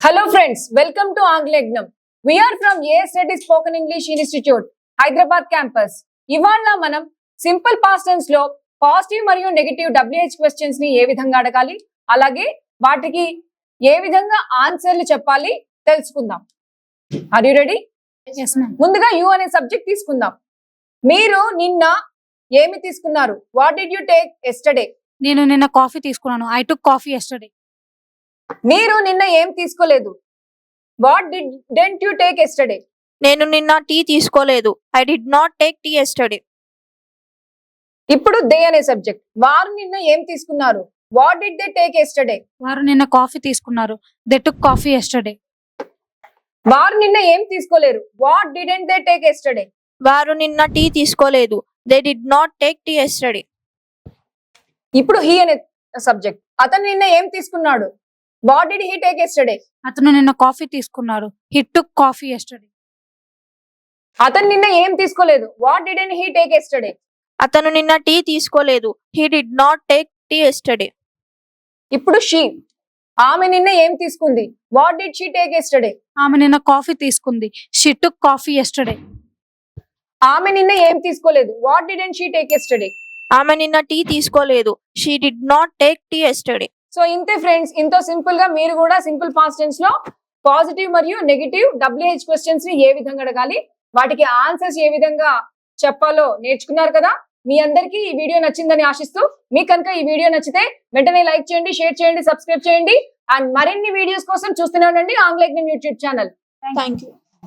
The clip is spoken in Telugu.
Hello friends, welcome to Anglegnam. We are from AS Reddy Spoken English Institute, Hyderabad campus. ఇవాళ మనం సింపుల్ పాస్ట్ టెన్స్ లో పాజిటివ్ మరియు నెగటివ్ WH క్వశ్చన్స్ ని ఏ విధంగా అడగాలి, అలాగే వాటికి ఏ విధంగా ఆన్సర్లు చెప్పాలి తెలుసుకుందాం. Are you ready? Yes, ma'am. ముందుగా యు అనే సబ్జెక్ట్ తీసుకుందాం. మీరు నిన్న ఏమి తీసుకున్నారు? What did you take yesterday? నేను నిన్న కాఫీ తీసుకున్నాను. I took coffee yesterday. మీరు నిన్న ఏం తీసుకోలేదు? What didn't you take yesterday? నేను నిన్న టీ తీసుకోలేదు. I did not take tea yesterday. ఇప్పుడు దే అనే సబ్జెక్ట్. వారు నిన్న ఏం తీసుకున్నారు? What did they take yesterday? వారు నిన్న కాఫీ తీసుకున్నారు. They took coffee yesterday. వారు నిన్న ఏం తీసుకోలేరు? What didn't they take yesterday? వారు నిన్న టీ తీసుకోలేదు. They did not take tea yesterday. ఇప్పుడు హీ అనే సబ్జెక్ట్. అతను నిన్న ఏం తీసుకున్నాడు? What did he take yesterday? అతను నిన్న కాఫీ తీసుకున్నారు. He took coffee yesterday. అతను నిన్న ఏం తీసుకోలేదు? What didn't he take yesterday? అతను నిన్న టీ తీసుకోలేదు. He did not take tea yesterday. ఇప్పుడు షీ. ఆమె నిన్న ఏం తీసుకుంది? What did she take yesterday? ఆమె నిన్న కాఫీ తీసుకుంది. She took coffee yesterday. ఆమె నిన్న ఏం తీసుకోలేదు? What didn't she take yesterday? ఆమె నిన్న టీ తీసుకోలేదు. She did not take tea yesterday. So ఇంతే ఫ్రెండ్స్, ఇంతో సింపుల్ గా మీరు కూడా సింపుల్ పాస్ట్ టెన్స్ లో పాజిటివ్ మరియు నెగటివ్ WH క్వశ్చన్స్ ని ఏ విధంగా అడగాలి, వాటికి ఆన్సర్స్ ఏ విధంగా చెప్పాలో నేర్చుకున్నారు కదా. మీ అందరికీ ఈ వీడియో నచ్చిందని ఆశిస్తూ, మీకు కనుక ఈ వీడియో నచ్చితే వెంటనే లైక్ చేయండి, షేర్ చేయండి, సబ్స్క్రైబ్ చేయండి. అండ్ మరిన్ని వీడియోస్ కోసం చూస్తూనే ఉండండి ఆంగ్లేజ్ఞం యూట్యూబ్ ఛానల్. Thank you.